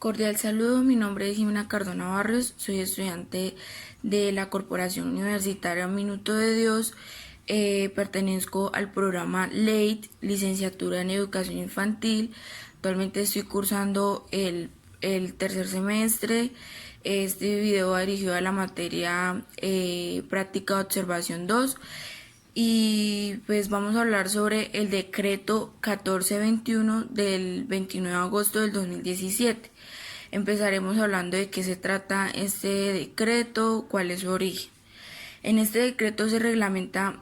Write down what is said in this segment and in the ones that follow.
Cordial saludo, mi nombre es Jimena Cardona Barrios, soy estudiante de la Corporación Universitaria Minuto de Dios, pertenezco al programa LEIT, Licenciatura en Educación Infantil. Actualmente estoy cursando el tercer semestre. Este video va dirigido a la materia Práctica de Observación 2. Y pues vamos a hablar sobre el decreto 1421 del 29 de agosto del 2017. Empezaremos hablando de qué se trata este decreto, cuál es su origen. En este decreto se reglamenta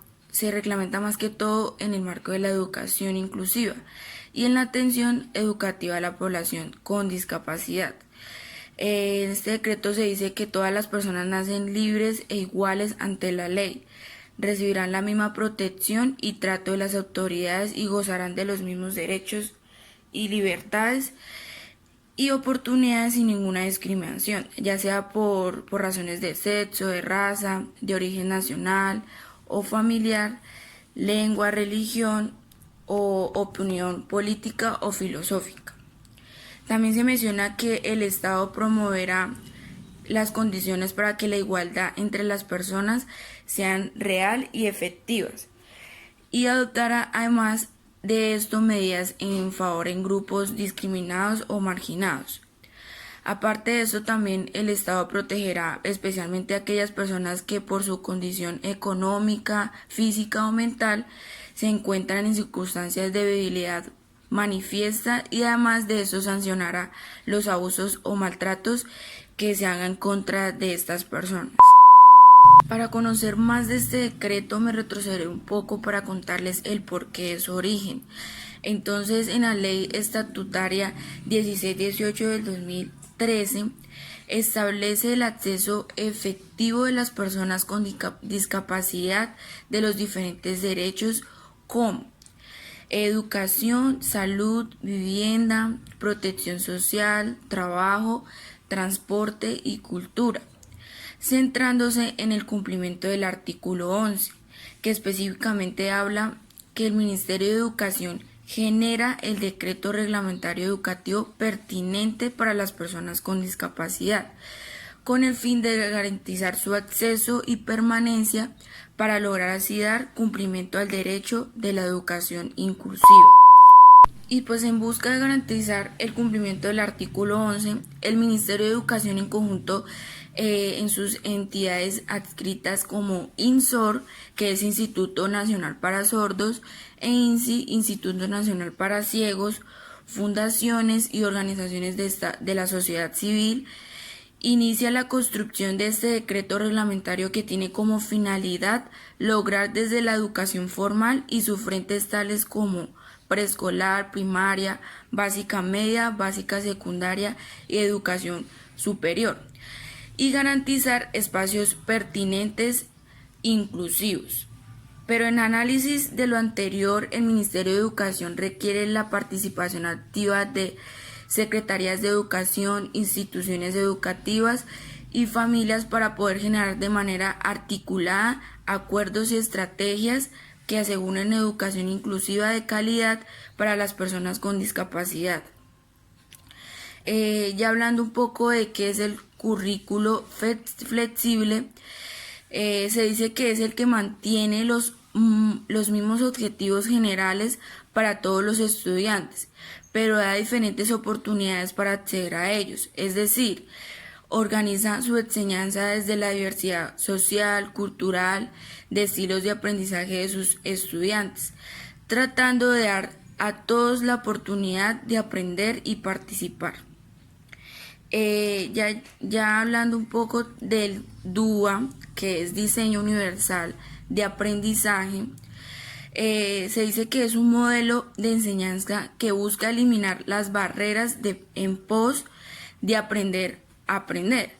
más que todo en el marco de la educación inclusiva y en la atención educativa a la población con discapacidad. En este decreto se dice que todas las personas nacen libres e iguales ante la ley, recibirán la misma protección y trato de las autoridades y gozarán de los mismos derechos y libertades y oportunidades sin ninguna discriminación, ya sea por razones de sexo, de raza, de origen nacional o familiar, lengua, religión o opinión política o filosófica. También se menciona que el Estado promoverá las condiciones para que la igualdad entre las personas sean real y efectivas y adoptará además de esto medidas en favor en grupos discriminados o marginados. Aparte de eso, también el Estado protegerá especialmente a aquellas personas que por su condición económica, física o mental se encuentran en circunstancias de debilidad manifiesta y además de eso sancionará los abusos o maltratos que se hagan contra de estas personas. Para conocer más de este decreto me retrocederé un poco para contarles el porqué de su origen. Entonces, en la Ley Estatutaria 1618 del 2013 establece el acceso efectivo de las personas con discapacidad de los diferentes derechos como educación, salud, vivienda, protección social, trabajo, transporte y cultura, centrándose en el cumplimiento del artículo 11, que específicamente habla que el Ministerio de Educación genera el decreto reglamentario educativo pertinente para las personas con discapacidad, con el fin de garantizar su acceso y permanencia para lograr así dar cumplimiento al derecho de la educación inclusiva. Y pues en busca de garantizar el cumplimiento del artículo 11, el Ministerio de Educación en conjunto en sus entidades adscritas como INSOR, que es Instituto Nacional para Sordos, e INCI, Instituto Nacional para Ciegos, fundaciones y organizaciones de la sociedad civil, inicia la construcción de este decreto reglamentario que tiene como finalidad lograr desde la educación formal y sus frentes tales como preescolar, primaria, básica media, básica secundaria y educación superior, y garantizar espacios pertinentes inclusivos. Pero en análisis de lo anterior, el Ministerio de Educación requiere la participación activa de secretarías de educación, instituciones educativas y familias para poder generar de manera articulada acuerdos y estrategias que aseguren educación inclusiva de calidad para las personas con discapacidad. Ya hablando un poco de qué es el currículo flexible, se dice que es el que mantiene los mismos objetivos generales para todos los estudiantes, pero da diferentes oportunidades para acceder a ellos, es decir, organiza su enseñanza desde la diversidad social, cultural, de estilos de aprendizaje de sus estudiantes, tratando de dar a todos la oportunidad de aprender y participar. Ya hablando un poco del DUA, que es Diseño Universal de Aprendizaje, se dice que es un modelo de enseñanza que busca eliminar las barreras en pos de aprender a aprender,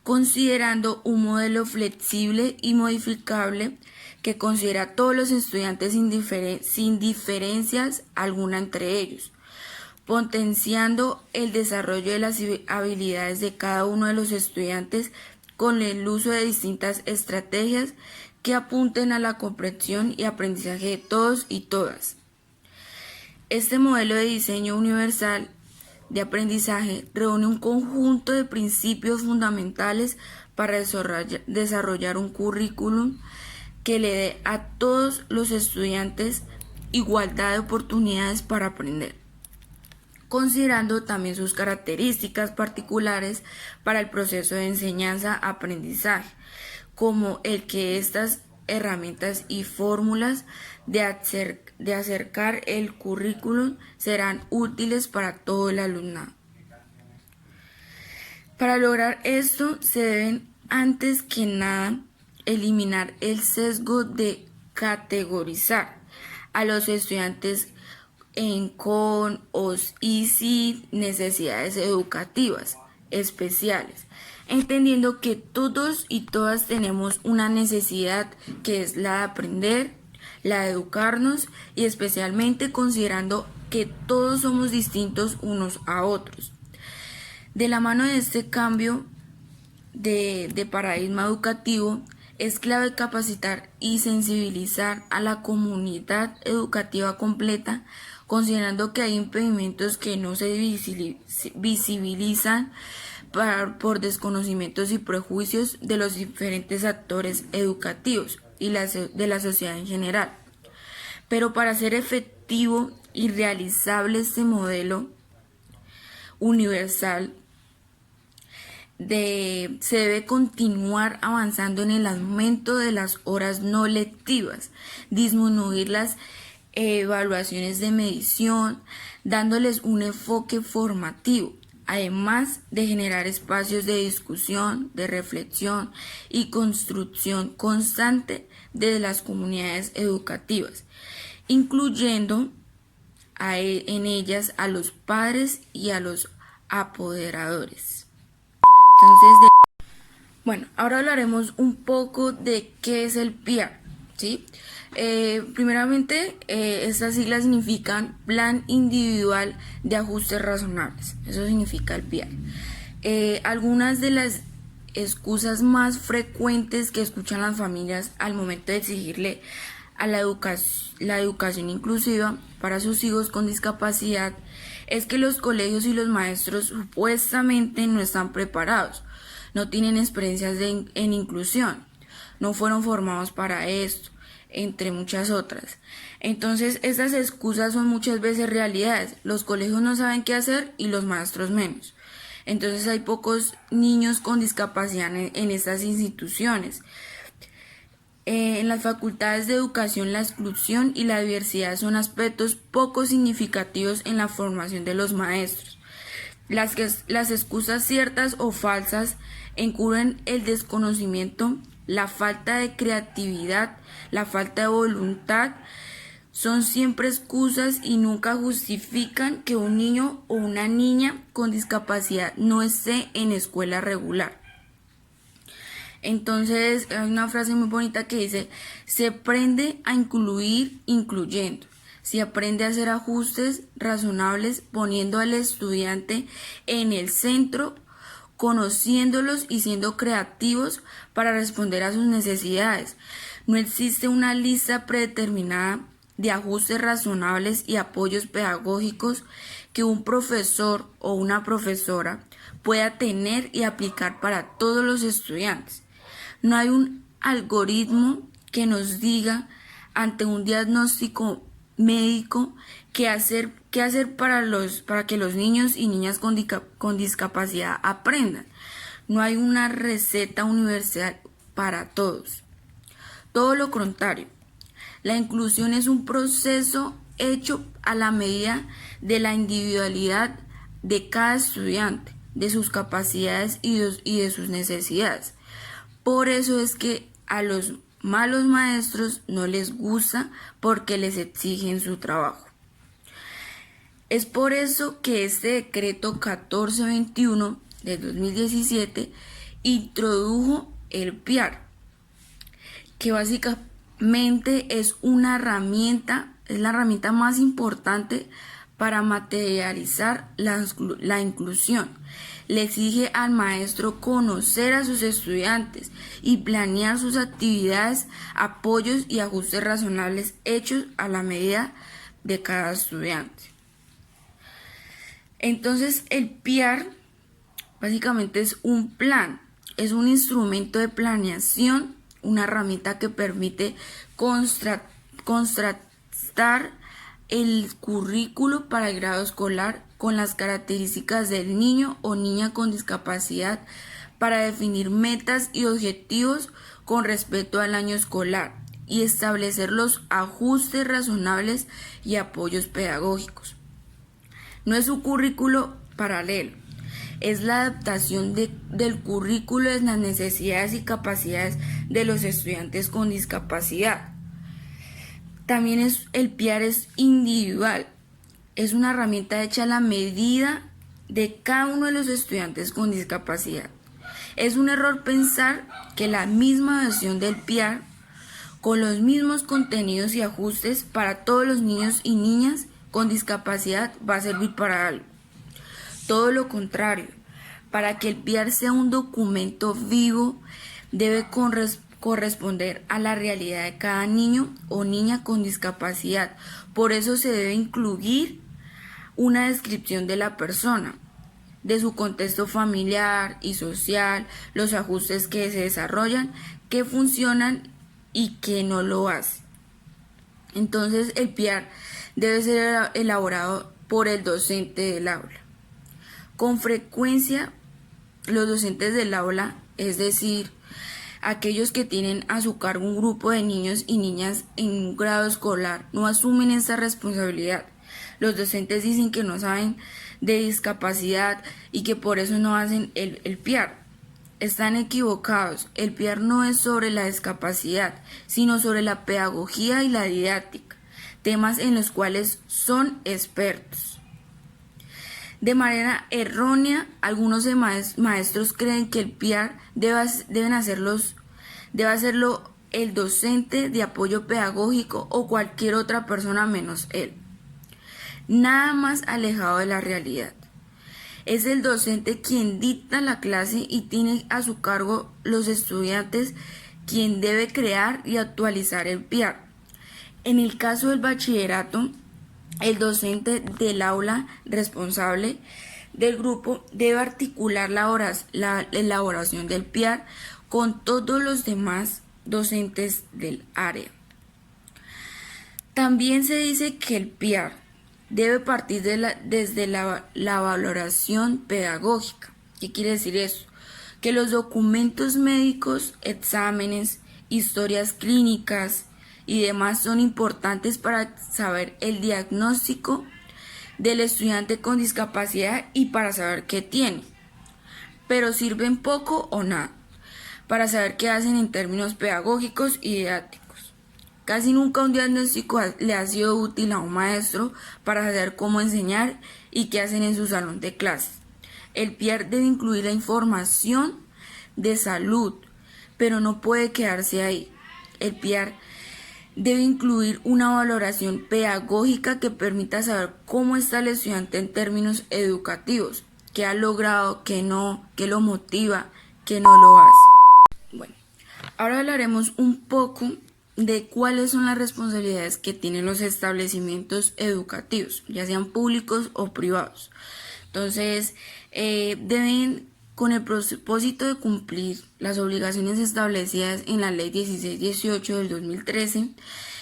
considerando un modelo flexible y modificable que considera a todos los estudiantes sin diferencias alguna entre ellos, potenciando el desarrollo de las habilidades de cada uno de los estudiantes con el uso de distintas estrategias que apunten a la comprensión y aprendizaje de todos y todas. Este modelo de diseño universal de aprendizaje reúne un conjunto de principios fundamentales para desarrollar un currículum que le dé a todos los estudiantes igualdad de oportunidades para aprender, considerando también sus características particulares para el proceso de enseñanza-aprendizaje, como el que estas herramientas y fórmulas de acercar el currículum serán útiles para todo el alumnado. Para lograr esto se deben antes que nada eliminar el sesgo de categorizar a los estudiantes con o y sin necesidades educativas especiales, entendiendo que todos y todas tenemos una necesidad que es la de aprender, la de educarnos y especialmente considerando que todos somos distintos unos a otros. De la mano de este cambio de paradigma educativo, es clave capacitar y sensibilizar a la comunidad educativa completa, considerando que hay impedimentos que no se visibilizan por desconocimientos y prejuicios de los diferentes actores educativos y de la sociedad en general. Pero para ser efectivo y realizable este modelo universal, se debe continuar avanzando en el aumento de las horas no lectivas, disminuir las evaluaciones de medición, dándoles un enfoque formativo, además de generar espacios de discusión, de reflexión y construcción constante de las comunidades educativas, incluyendo en ellas a los padres y a los apoderadores. Entonces, bueno, ahora hablaremos un poco de qué es el PIAR, ¿sí? Primeramente, estas siglas significan Plan Individual de Ajustes Razonables. Eso significa el PIAR. Algunas de las excusas más frecuentes que escuchan las familias al momento de exigirle a la educación inclusiva para sus hijos con discapacidad es que los colegios y los maestros supuestamente no están preparados, no tienen experiencias en inclusión, no fueron formados para esto, entre muchas otras. Entonces, estas excusas son muchas veces realidades. Los colegios no saben qué hacer y los maestros menos. Entonces, hay pocos niños con discapacidad en estas instituciones. En las facultades de educación, la exclusión y la diversidad son aspectos poco significativos en la formación de los maestros. Las excusas ciertas o falsas encubren el desconocimiento, la falta de creatividad, la falta de voluntad. Son siempre excusas y nunca justifican que un niño o una niña con discapacidad no esté en escuela regular. Entonces, hay una frase muy bonita que dice: se aprende a incluir incluyendo, se aprende a hacer ajustes razonables poniendo al estudiante en el centro, conociéndolos y siendo creativos para responder a sus necesidades. No existe una lista predeterminada de ajustes razonables y apoyos pedagógicos que un profesor o una profesora pueda tener y aplicar para todos los estudiantes. No hay un algoritmo que nos diga ante un diagnóstico médico qué hacer para que los niños y niñas con discapacidad aprendan. No hay una receta universal para todos. Todo lo contrario, la inclusión es un proceso hecho a la medida de la individualidad de cada estudiante, de sus capacidades y de sus necesidades. Por eso es que a los malos maestros no les gusta, porque les exigen su trabajo. Es por eso que este decreto 1421 de 2017 introdujo el PIAR, que básicamente es la herramienta más importante para materializar la inclusión. Le exige al maestro conocer a sus estudiantes y planear sus actividades, apoyos y ajustes razonables hechos a la medida de cada estudiante. Entonces el PIAR básicamente es un plan, es un instrumento de planeación, una herramienta que permite contrastar el currículo para el grado escolar con las características del niño o niña con discapacidad para definir metas y objetivos con respecto al año escolar y establecer los ajustes razonables y apoyos pedagógicos. No es un currículo paralelo, es la adaptación del currículo a las necesidades y capacidades de los estudiantes con discapacidad. También el PIAR es individual, es una herramienta hecha a la medida de cada uno de los estudiantes con discapacidad. Es un error pensar que la misma versión del PIAR, con los mismos contenidos y ajustes para todos los niños y niñas con discapacidad, va a servir para algo. Todo lo contrario, para que el PIAR sea un documento vivo, debe corresponder a la realidad de cada niño o niña con discapacidad. Por eso se debe incluir una descripción de la persona, de su contexto familiar y social, los ajustes que se desarrollan, que funcionan y que no lo hacen. Entonces el PIAR debe ser elaborado por el docente del aula. Con frecuencia, los docentes del aula, es decir, aquellos que tienen a su cargo un grupo de niños y niñas en un grado escolar, no asumen esta responsabilidad. Los docentes dicen que no saben de discapacidad y que por eso no hacen el PIAR. Están equivocados. El PIAR no es sobre la discapacidad, sino sobre la pedagogía y la didáctica, temas en los cuales son expertos. De manera errónea, algunos maestros creen que el PIAR debe hacerlo el docente de apoyo pedagógico o cualquier otra persona menos él. Nada más alejado de la realidad. Es el docente quien dicta la clase y tiene a su cargo los estudiantes quien debe crear y actualizar el PIAR. En el caso del bachillerato, el docente del aula responsable del grupo debe articular la elaboración del PIAR con todos los demás docentes del área. También se dice que el PIAR debe partir desde la valoración pedagógica. ¿Qué quiere decir eso? Que los documentos médicos, exámenes, historias clínicas y demás son importantes para saber el diagnóstico del estudiante con discapacidad y para saber qué tiene, pero sirven poco o nada para saber qué hacen en términos pedagógicos y didácticos. Casi nunca un diagnóstico le ha sido útil a un maestro para saber cómo enseñar y qué hacen en su salón de clases. El PIAR debe incluir la información de salud, pero no puede quedarse ahí. El PIAR debe incluir una valoración pedagógica que permita saber cómo está el estudiante en términos educativos, qué ha logrado, qué no, qué lo motiva, qué no lo hace. Bueno, ahora hablaremos un poco de cuáles son las responsabilidades que tienen los establecimientos educativos, ya sean públicos o privados. Entonces, deben, con el propósito de cumplir las obligaciones establecidas en la Ley 1618 del 2013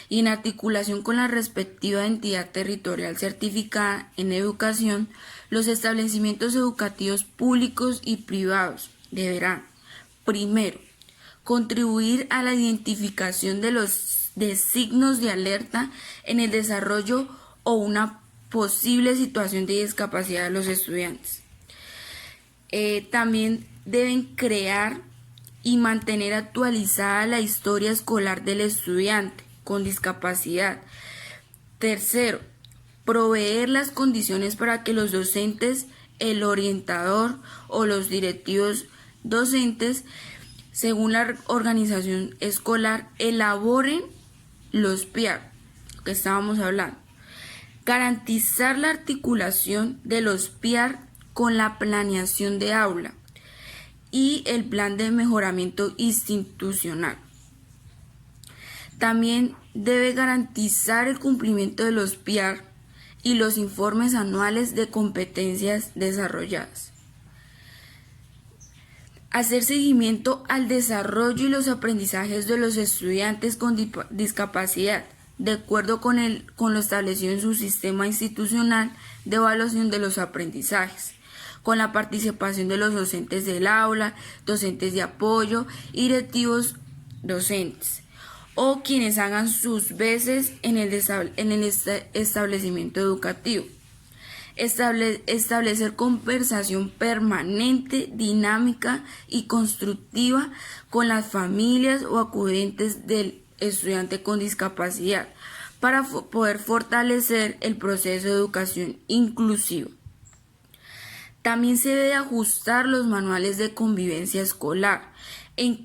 y en articulación con la respectiva entidad territorial certificada en educación, los establecimientos educativos públicos y privados deberán, primero, contribuir a la identificación de signos de alerta en el desarrollo o una posible situación de discapacidad de los estudiantes. También deben crear y mantener actualizada la historia escolar del estudiante con discapacidad. Tercero, proveer las condiciones para que los docentes, el orientador o los directivos docentes, según la organización escolar, elaboren los PIAR, que estábamos hablando. Garantizar la articulación de los PIAR con la planeación de aula y el plan de mejoramiento institucional. También debe garantizar el cumplimiento de los PIAR y los informes anuales de competencias desarrolladas. Hacer seguimiento al desarrollo y los aprendizajes de los estudiantes con discapacidad, de acuerdo con lo establecido en su sistema institucional de evaluación de los aprendizajes, con la participación de los docentes del aula, docentes de apoyo y directivos docentes, o quienes hagan sus veces en el establecimiento educativo. Establecer conversación permanente, dinámica y constructiva con las familias o acudientes del estudiante con discapacidad para poder fortalecer el proceso de educación inclusiva. También se debe ajustar los manuales de convivencia escolar e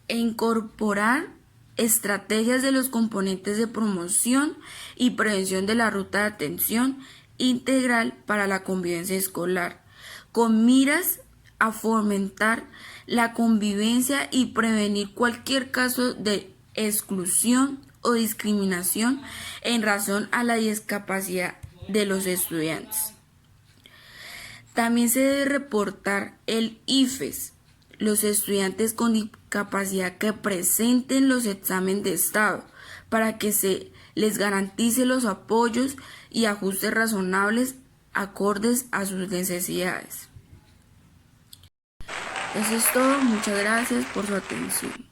incorporar estrategias de los componentes de promoción y prevención de la ruta de atención integral para la convivencia escolar, con miras a fomentar la convivencia y prevenir cualquier caso de exclusión o discriminación en razón a la discapacidad de los estudiantes. También se debe reportar el IFES, los estudiantes con discapacidad que presenten los exámenes de estado, para que se les garantice los apoyos y ajustes razonables acordes a sus necesidades. Eso es todo, muchas gracias por su atención.